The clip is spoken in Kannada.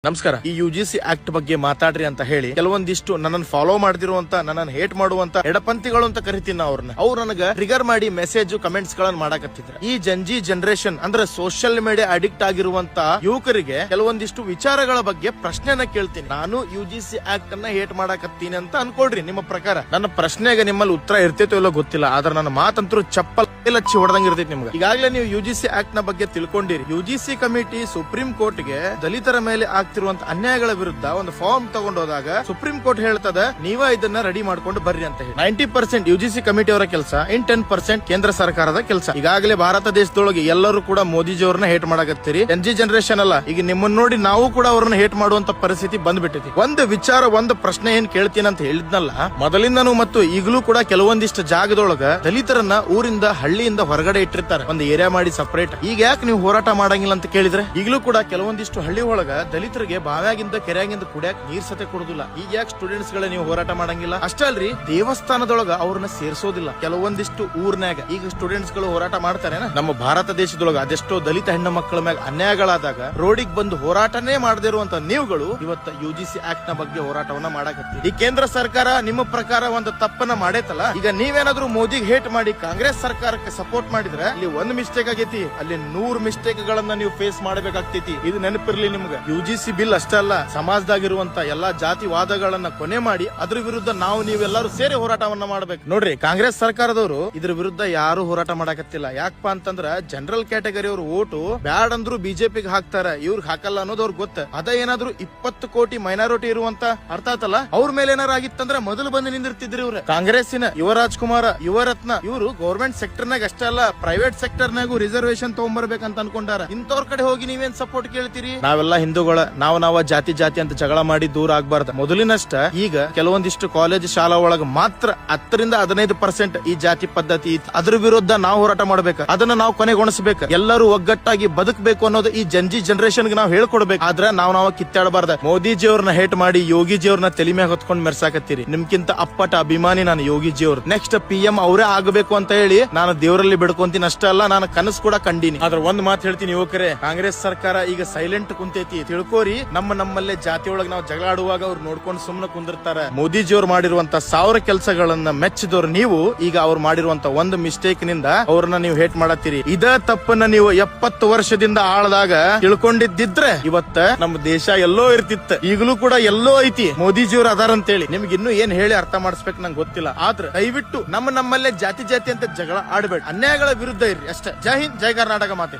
ನಮಸ್ಕಾರ. ಈ ಯುಜಿಸಿ ಆಕ್ಟ್ ಬಗ್ಗೆ ಮಾತಾಡ್ರಿ ಅಂತ ಹೇಳಿ ಕೆಲವೊಂದಿಷ್ಟು ನನ್ನನ್ನು ಫಾಲೋ ಮಾಡ್ದಿರುವಂತ, ನನ್ನನ್ನು ಹೇಟ್ ಮಾಡುವಂತ ಎಡಪಂಥಿಗಳು ಅಂತ ಕರಿತೀನಿ ಅವ್ರನ್ನ. ಅವ್ರು ನನಗ ಟ್ರಿಗರ್ ಮಾಡಿ ಮೆಸೇಜ್ ಕಮೆಂಟ್ಸ್ ಗಳನ್ನ ಮಾಡಕತ್ತಿದ್ರು. ಈ ಜಂಜಿ ಜನರೇಷನ್ ಅಂದ್ರೆ ಸೋಷಿಯಲ್ ಮೀಡಿಯಾ ಅಡಿಕ್ಟ್ ಆಗಿರುವಂತ ಯುವಕರಿಗೆ ಕೆಲವೊಂದಿಷ್ಟು ವಿಚಾರಗಳ ಬಗ್ಗೆ ಪ್ರಶ್ನೆನ ಕೇಳ್ತೀನಿ. ನಾನು ಯುಜಿಸಿ ಆಕ್ಟ್ ಅನ್ನ ಹೇಟ್ ಮಾಡಕತ್ತೀನಿ ಅಂತ ಅನ್ಕೊಳ್ರಿ. ನಿಮ್ಮ ಪ್ರಕಾರ ನನ್ನ ಪ್ರಶ್ನೆಗೆ ನಿಮ್ಮಲ್ಲಿ ಉತ್ತರ ಇರ್ತೈತೋ ಇಲ್ಲೋ ಗೊತ್ತಿಲ್ಲ, ಆದ್ರೆ ನನ್ನ ಮಾತಂತರೂ ಚಪ್ಪಲ್ ಹಚ್ಚಿ ಹೊಡೆದಂಗ ಇರ್ತೈತಿ ನಿಮ್ಗೆ. ಈಗಾಗಲೇ ನೀವು ಯುಜಿಸಿ ಆಕ್ಟ್ ನ ಬಗ್ಗೆ ತಿಳ್ಕೊಂಡಿರಿ. ಯುಜಿಸಿ ಕಮಿಟಿ ಸುಪ್ರೀಂ ಕೋರ್ಟ್ ಗೆ ದಲಿತರ ಮೇಲೆ ಆಗ್ತಿರುವಂತ ಅನ್ಯಾಯಗಳ ವಿರುದ್ಧ ಒಂದು ಫಾರ್ಮ್ ತಗೊಂಡೋದಾಗ ಸುಪ್ರೀಂ ಕೋರ್ಟ್ ಹೇಳ್ತದ ನೀವ ಇದನ್ನ ರೆಡಿ ಮಾಡ್ಕೊಂಡು ಬರ್ರಿ ಅಂತ ಹೇಳಿ. 90% ಯುಜಿಸಿ ಕಮಿಟಿ ಅವರ ಕೆಲಸ, ಇನ್ 10% ಕೇಂದ್ರ ಸರ್ಕಾರದ ಕೆಲಸ. ಈಗಾಗಲೇ ಭಾರತ ದೇಶದೊಳಗೆ ಎಲ್ಲರೂ ಕೂಡ ಮೋದಿಜಿ ಅವ್ರನ್ನ ಹೇಟ್ ಮಾಡಕತ್ತೀರಿ. ಎನ್ಜಿ ಜನರೇಷನ್ ಅಲ್ಲ, ಈಗ ನಿಮ್ಮನ್ನ ನೋಡಿ ನಾವು ಕೂಡ ಅವ್ರನ್ನ ಹೇಟ್ ಮಾಡುವಂತ ಪರಿಸ್ಥಿತಿ ಬಂದ್ಬಿಟ್ಟಿದೆ. ಒಂದು ವಿಚಾರ, ಒಂದು ಪ್ರಶ್ನೆ ಏನ್ ಕೇಳ್ತೀನಿ ಅಂತ ಹೇಳಿದ್ನಲ್ಲ, ಮೊದಲಿಂದನೂ ಮತ್ತು ಈಗಲೂ ಕೂಡ ಕೆಲವೊಂದಿಷ್ಟು ಜಾಗದೊಳಗ ದಲಿತರನ್ನ ಊರಿಂದ ಹಳ್ಳಿಯಿಂದ ಹೊರಗಡೆ ಇಟ್ಟಿರ್ತಾರೆ, ಒಂದು ಏರಿಯಾ ಮಾಡಿ ಸಪರೇಟ್. ಈಗ ಯಾಕೆ ನೀವು ಹೋರಾಟ ಮಾಡಂಗಿಲ್ಲ ಅಂತ ಕೇಳಿದ್ರೆ, ಈಗಲೂ ಕೂಡ ಕೆಲವೊಂದಿಷ್ಟು ಹಳ್ಳಿ ಒಳಗ ದಲಿತರಿಗೆ ಬಾವ್ಯಾಗಿಂದ ಕೆರೆಯಾಗಿಂದ ಕುಡಿಯಾಕ ನೀರ್ ಸತೆ ಕೊಡುದಿಲ್ಲ. ಈಗ ಯಾಕೆ ಸ್ಟೂಡೆಂಟ್ಸ್ ಗಳೇ ನೀವು ಹೋರಾಟ ಮಾಡಂಗಿಲ್ಲ? ಅಷ್ಟೇ ಅಲ್ರಿ, ದೇವಸ್ಥಾನದೊಳಗ ಅವ್ರನ್ನ ಸೇರ್ಸೋದಿಲ್ಲ ಕೆಲವೊಂದಿಷ್ಟು ಊರ್ನ್ಯಾಗ. ಈಗ ಸ್ಟೂಡೆಂಟ್ಸ್ ಗಳು ಹೋರಾಟ ಮಾಡ್ತಾರೆ. ನಮ್ಮ ಭಾರತ ದೇಶದೊಳಗ ಅದೆಷ್ಟೋ ದಲಿತ ಹೆಣ್ಣು ಮಕ್ಕಳ ಮ್ಯಾಗ ಅನ್ಯಾಯಗಳಾದಾಗ ರೋಡಿಗೆ ಬಂದು ಹೋರಾಟನೇ ಮಾಡದಿರುವಂತ ನೀವುಗಳು ಇವತ್ತು ಯುಜಿಸಿ ಆಕ್ಟ್ ನ ಬಗ್ಗೆ ಹೋರಾಟವನ್ನ ಮಾಡಕತ್ತೀರಿ. ಈ ಕೇಂದ್ರ ಸರ್ಕಾರ ನಿಮ್ಮ ಪ್ರಕಾರ ಒಂದು ತಪ್ಪನ್ನ ಮಾಡೈತಲ್ಲ, ಈಗ ನೀವೇನಾದ್ರೂ ಮೋದಿಗೆ ಹೇಟ್ ಮಾಡಿ ಕಾಂಗ್ರೆಸ್ ಸರ್ಕಾರಕ್ಕೆ ಸಪೋರ್ಟ್ ಮಾಡಿದ್ರೆ ಅಲ್ಲಿ ಒಂದು ಮಿಸ್ಟೇಕ್ ಆಗೈತಿ, ಅಲ್ಲಿ 100 ಮಿಸ್ಟೇಕ್ ಗಳನ್ನ ನೀವು ಫೇಸ್ ಮಾಡಬೇಕಾಗ್ತೈತಿ. ಇದು ನೆನಪಿರ್ಲಿ ನಿಮ್ಗೆ. ಯುಜಿಸಿ ಬಿಲ್ ಅಷ್ಟೇ ಅಲ್ಲ, ಸಮಾಜದಾಗಿರುವಂತ ಎಲ್ಲಾ ಜಾತಿವಾದಗಳನ್ನ ಕೊನೆ ಮಾಡಿ ಅದ್ರ ವಿರುದ್ಧ ನೀವೆಲ್ಲರೂ ಸೇರಿ ಹೋರಾಟವನ್ನ ಮಾಡ್ಬೇಕು. ನೋಡ್ರಿ, ಕಾಂಗ್ರೆಸ್ ಸರ್ಕಾರದವರು ಇದ್ರ ವಿರುದ್ಧ ಯಾರು ಹೋರಾಟ ಮಾಡಕತ್ತಿಲ್ಲ. ಯಾಕಪ್ಪ ಅಂತಂದ್ರ ಜನರಲ್ ಕ್ಯಾಟಗರಿ ಅವ್ರ ಓಟು ಬ್ಯಾಡ್ ಅಂದ್ರು ಬಿಜೆಪಿಗೆ ಹಾಕ್ತಾರ, ಇವ್ರಿಗೆ ಹಾಕಲ್ಲ ಅನ್ನೋದು ಅವ್ರಿಗೆ ಗೊತ್ತ. ಅದ ಏನಾದ್ರು 20 ಕೋಟಿ ಮೈನಾರಿಟಿ ಇರುವಂತ ಅರ್ಥ ಆತಲ್ಲ, ಅವ್ರ ಮೇಲೆ ಏನಾರು ಆಗಿತ್ತಂದ್ರ ಮೊದಲು ಬಂದು ನಿಂದಿರ್ತಿದ್ರಿ ಇವ್ರು. ಕಾಂಗ್ರೆಸ್ಸಿನ ಯುವರಾಜ್ ಕುಮಾರ, ಯುವರತ್ನ ಇವರು ಗೌರ್ಮೆಂಟ್ ಸೆಕ್ಟರ್ ನಾಗ ಅಷ್ಟೇ ಅಲ್ಲ, ಪ್ರೈವೇಟ್ ಸೆಕ್ಟರ್ ನಾಗೂ ರಿಸರ್ವೇಶನ್ ತಗೊಂಡ್ಬರ್ಬೇಕಂತ ಅನ್ಕೊಂಡಾರ. ಇಂಥವ್ರ ಕಡೆ ಹೋಗಿ ನೀವೇನ್ ಸಪೋರ್ಟ್ ಕೇಳ್ತೀರಿ? ನಾವೆಲ್ಲ ಹಿಂದೂಗಳ, ನಾವು ಜಾತಿ ಅಂತ ಜಗಳ ಮಾಡಿ ದೂರ ಆಗ್ಬಾರ್ದು. ಮೊದಲಿನಷ್ಟ ಈಗ ಕೆಲವೊಂದಿಷ್ಟು ಕಾಲೇಜ್ ಶಾಲಾ ಒಳಗ ಮಾತ್ರ 10ರಿಂದ 15% ಈ ಜಾತಿ ಪದ್ಧತಿ ಇತ್ತು. ಅದ್ರ ವಿರುದ್ಧ ನಾವು ಹೋರಾಟ ಮಾಡ್ಬೇಕು, ಅದನ್ನ ನಾವು ಕೊನೆಗೊಳಿಸಬೇಕು. ಎಲ್ಲರೂ ಒಗ್ಗಟ್ಟಾಗಿ ಬದುಕಬೇಕು ಅನ್ನೋದು ಈ ಜಂಜಿ ಜನರೇಷನ್ ನಾವು ಹೇಳ್ಕೊಡ್ಬೇಕು. ಆದ್ರೆ ನಾವು ಕಿತ್ತಾಡಬಾರ್ದ. ಮೋದಿಜಿ ಅವ್ರನ್ನ ಹೇಟ್ ಮಾಡಿ ಯೋಗಿಜಿ ಅವ್ರನ್ನ ತಲೆ ಮ್ಯಾಗ ಹೊತ್ಕೊಂಡ್ ಮೆರ್ಸಾಕತ್ತೀರಿ. ನಿಮ್ಕಿಂತ ಅಪ್ಪಟ ಅಭಿಮಾನಿ ನಾನು ಯೋಗಿಜಿ ಅವ್ರು. ನೆಕ್ಸ್ಟ್ PM ಅವರೇ ಆಗಬೇಕು ಅಂತ ಹೇಳಿ ನಾನು ದೇವರಲ್ಲಿ ಬಿಡ್ಕೊಂತೀನಿ. ಅಷ್ಟೇ ಅಲ್ಲ, ನಾನು ಕನಸು ಕೂಡ ಕಂಡೀನಿ. ಆದ್ರೆ ಒಂದ್ ಮಾತು ಹೇಳ್ತೀನಿ ಯುವಕರೇ, ಕಾಂಗ್ರೆಸ್ ಸರ್ಕಾರ ಈಗ ಸೈಲೆಂಟ್ ಕುಂತೈತಿ, ತಿಳ್ಕೋರಿ. ನಮ್ಮಲ್ಲೇ ಜಾತಿ ಒಳಗೆ ನಾವು ಜಗಳ ಆಡುವಾಗ ಅವ್ರು ನೋಡ್ಕೊಂಡು ಸುಮ್ಮನೆ ಕುಂದಿರ್ತಾರೆ. ಮೋದಿಜಿ ಅವ್ರು ಮಾಡಿರುವಂತ 1000 ಕೆಲಸಗಳನ್ನ ಮೆಚ್ಚಿದವ್ರು ನೀವು. ಈಗ ಅವ್ರು ಮಾಡಿರುವಂತ ಒಂದು ಮಿಸ್ಟೇಕ್ ನಿಂದ ಅವ್ರನ್ನ ನೀವು ಹೇಟ್ ಮಾಡತ್ತೀರಿ. ಇದ ತಪ್ಪನ್ನ ನೀವು 70 ವರ್ಷದಿಂದ ಆಳದಾಗ ತಿಳ್ಕೊಂಡಿದ್ದಿದ್ರೆ ಇವತ್ತ ನಮ್ಮ ದೇಶ ಎಲ್ಲೋ ಇರ್ತಿತ್ತು. ಈಗಲೂ ಕೂಡ ಎಲ್ಲೋ ಐತಿ, ಮೋದಿಜಿ ಅವ್ರು ಅದಾರ ಅಂತೇಳಿ. ನಿಮ್ಗೆ ಇನ್ನೂ ಏನ್ ಹೇಳಿ ಅರ್ಥ ಮಾಡಿಸ್ಬೇಕು ನಂಗೆ ಗೊತ್ತಿಲ್ಲ. ಆದ್ರೆ ದಯವಿಟ್ಟು ನಮ್ಮಲ್ಲೇ ಜಾತಿ ಅಂತ ಜಗಳ ಆಡ್ಬೇಡಿ, ಅನ್ಯಾಯಗಳ ವಿರುದ್ಧ ಇರ್ರಿ ಅಷ್ಟೇ. ಜೈ ಹಿಂದ್, ಜೈ ಕರ್ನಾಟಕ ಮಾತೆ.